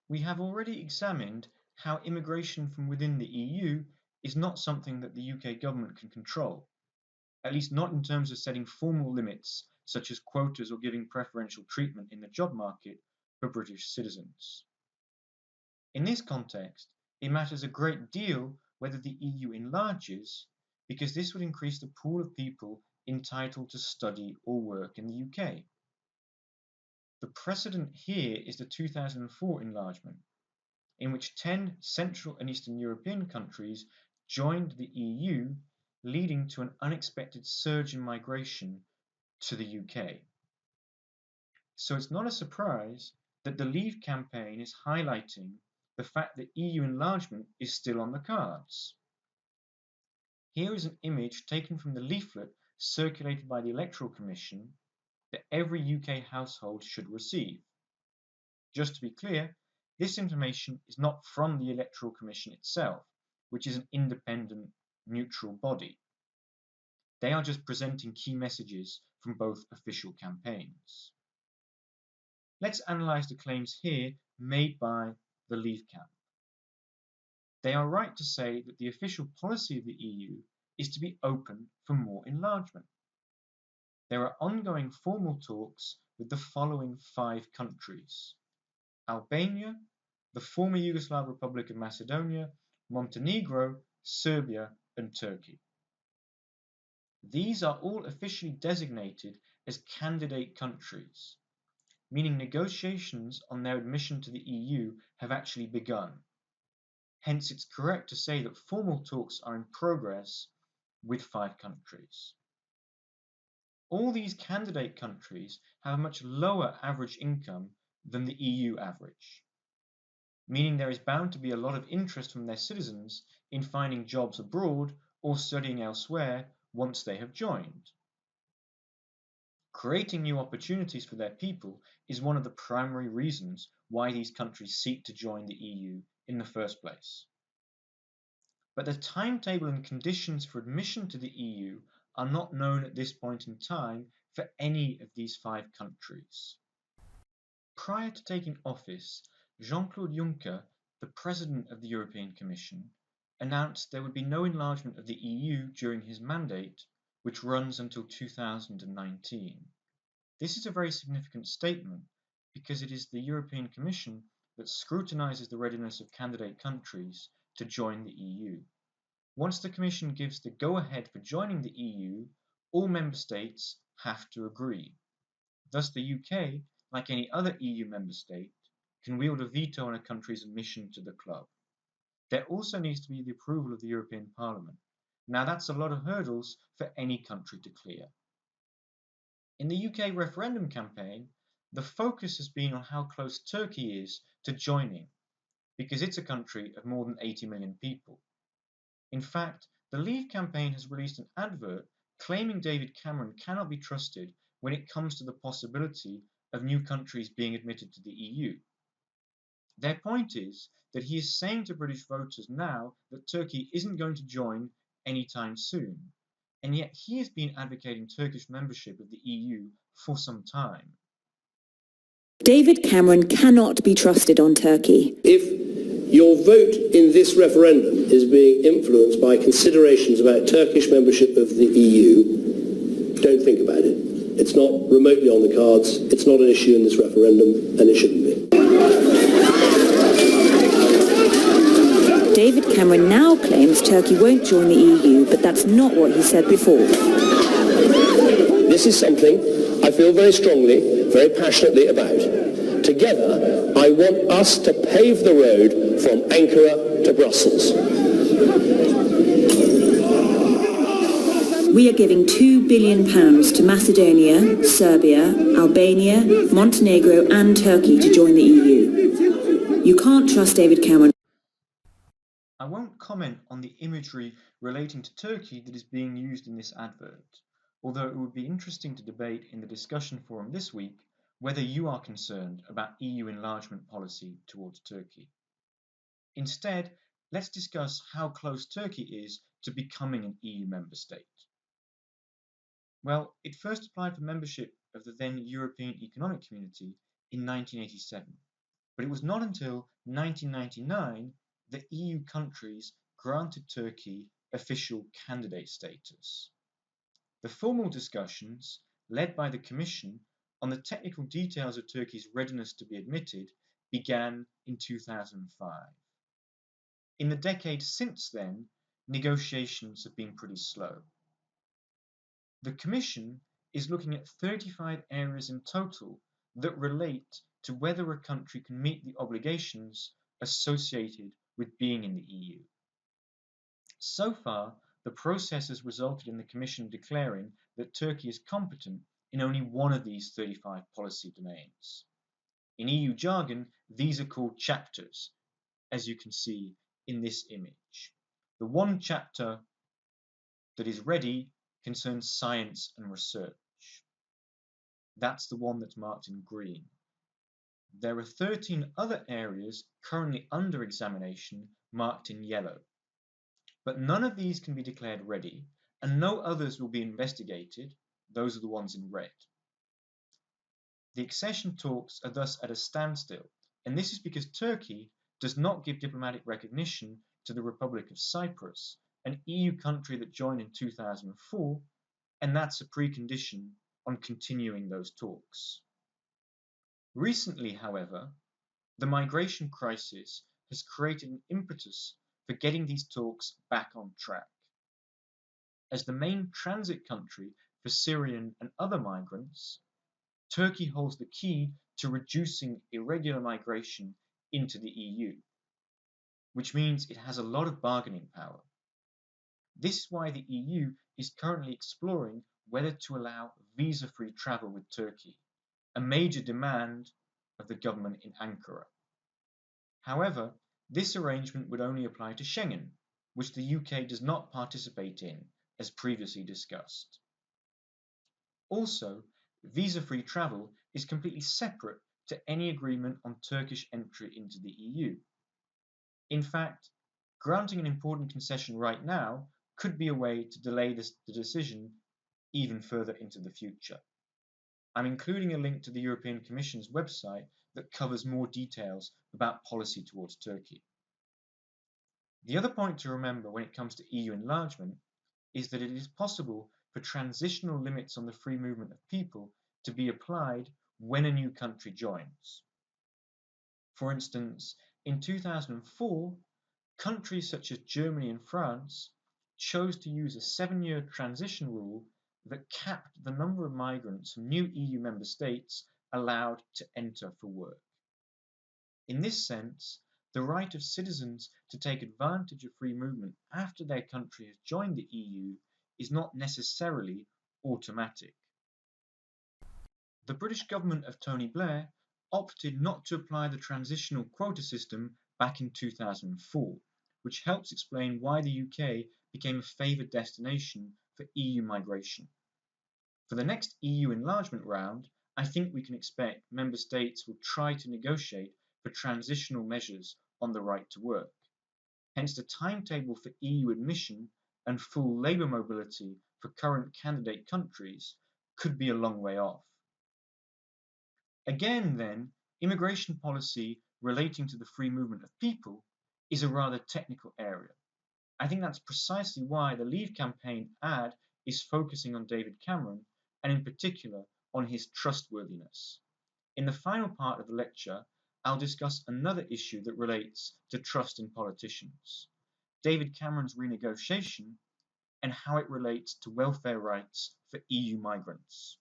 We have already examined how immigration from within the EU is not something that the UK government can control, at least not in terms of setting formal limits such as quotas or giving preferential treatment in the job market for British citizens. In this context, it matters a great deal whether the EU enlarges, because this would increase the pool of people entitled to study or work in the UK. The precedent here is the 2004 enlargement, in which 10 Central and Eastern European countries joined the EU, leading to an unexpected surge in migration to the UK. So it's not a surprise that the Leave campaign is highlighting the fact that EU enlargement is still on the cards. Here is an image taken from the leaflet circulated by the Electoral Commission that every UK household should receive. Just to be clear, this information is not from the Electoral Commission itself, which is an independent, neutral body. They are just presenting key messages from both official campaigns. Let's analyse the claims here made by the Leave camp. They are right to say that the official policy of the EU is to be open for more enlargement. There are ongoing formal talks with the following 5 countries: Albania, the former Yugoslav Republic of Macedonia, Montenegro, Serbia, and Turkey. These are all officially designated as candidate countries, meaning negotiations on their admission to the EU have actually begun. Hence, it's correct to say that formal talks are in progress with 5 countries. All these candidate countries have a much lower average income than the EU average, meaning there is bound to be a lot of interest from their citizens in finding jobs abroad or studying elsewhere once they have joined. Creating new opportunities for their people is one of the primary reasons why these countries seek to join the EU in the first place. But the timetable and conditions for admission to the EU are not known at this point in time for any of these 5 countries. Prior to taking office, Jean-Claude Juncker, the President of the European Commission, announced there would be no enlargement of the EU during his mandate, which runs until 2019. This is a very significant statement because it is the European Commission that scrutinises the readiness of candidate countries to join the EU. Once the Commission gives the go-ahead for joining the EU, all member states have to agree. Thus, the UK, like any other EU member state, can wield a veto on a country's admission to the club. There also needs to be the approval of the European Parliament. Now, that's a lot of hurdles for any country to clear. In the UK referendum campaign, the focus has been on how close Turkey is to joining, because it's a country of more than 80 million people. In fact, the Leave campaign has released an advert claiming David Cameron cannot be trusted when it comes to the possibility of new countries being admitted to the EU. Their point is that he is saying to British voters now that Turkey isn't going to join anytime soon, and yet he has been advocating Turkish membership of the EU for some time. David Cameron cannot be trusted on Turkey. If your vote in this referendum is being influenced by considerations about Turkish membership of the EU, don't think about it. It's not remotely on the cards, it's not an issue in this referendum, and it shouldn't be. David Cameron now claims Turkey won't join the EU, but that's not what he said before. This is something I feel very strongly, very passionately about. Together, I want us to pave the road from Ankara to Brussels. We are giving £2 billion to Macedonia, Serbia, Albania, Montenegro and Turkey to join the EU. You can't trust David Cameron. I won't comment on the imagery relating to Turkey that is being used in this advert, although it would be interesting to debate in the discussion forum this week whether you are concerned about EU enlargement policy towards Turkey. Instead, let's discuss how close Turkey is to becoming an EU member state. Well, it first applied for membership of the then European Economic Community in 1987, But it was not until 1999 that EU countries granted Turkey official candidate status. The formal discussions, led by the Commission, on the technical details of Turkey's readiness to be admitted began in 2005. In the decade since then, negotiations have been pretty slow. The Commission is looking at 35 areas in total that relate to whether a country can meet the obligations associated with being in the EU. So far, the process has resulted in the Commission declaring that Turkey is competent in only one of these 35 policy domains. In EU jargon, these are called chapters, as you can see in this image. The one chapter that is ready concerns science and research. That's the one that's marked in green. There are 13 other areas currently under examination marked in yellow. But none of these can be declared ready, and no others will be investigated. Those are the ones in red. The accession talks are thus at a standstill, and this is because Turkey does not give diplomatic recognition to the Republic of Cyprus, an EU country that joined in 2004, and that's a precondition on continuing those talks. Recently, however, the migration crisis has created an impetus for getting these talks back on track. As the main transit country for Syrian and other migrants, Turkey holds the key to reducing irregular migration into the EU, which means it has a lot of bargaining power. This is why the EU is currently exploring whether to allow visa-free travel with Turkey, a major demand of the government in Ankara. However, this arrangement would only apply to Schengen, which the UK does not participate in, as previously discussed. Also, visa-free travel is completely separate to any agreement on Turkish entry into the EU. In fact, granting an important concession right now could be a way to delay the decision even further into the future. I'm including a link to the European Commission's website that covers more details about policy towards Turkey. The other point to remember when it comes to EU enlargement is that it is possible for transitional limits on the free movement of people to be applied when a new country joins. For instance, in 2004, countries such as Germany and France chose to use a 7-year transition rule that capped the number of migrants from new EU member states allowed to enter for work. In this sense, the right of citizens to take advantage of free movement after their country has joined the EU is not necessarily automatic. The British government of Tony Blair opted not to apply the transitional quota system back in 2004, which helps explain why the UK became a favoured destination for EU migration. For the next EU enlargement round, I think we can expect member states will try to negotiate for transitional measures on the right to work. Hence, the timetable for EU admission and full labour mobility for current candidate countries could be a long way off. Again, then, immigration policy relating to the free movement of people is a rather technical area. I think that's precisely why the Leave campaign ad is focusing on David Cameron, and in particular on his trustworthiness. In the final part of the lecture, I'll discuss another issue that relates to trust in politicians, David Cameron's renegotiation, and how it relates to welfare rights for EU migrants.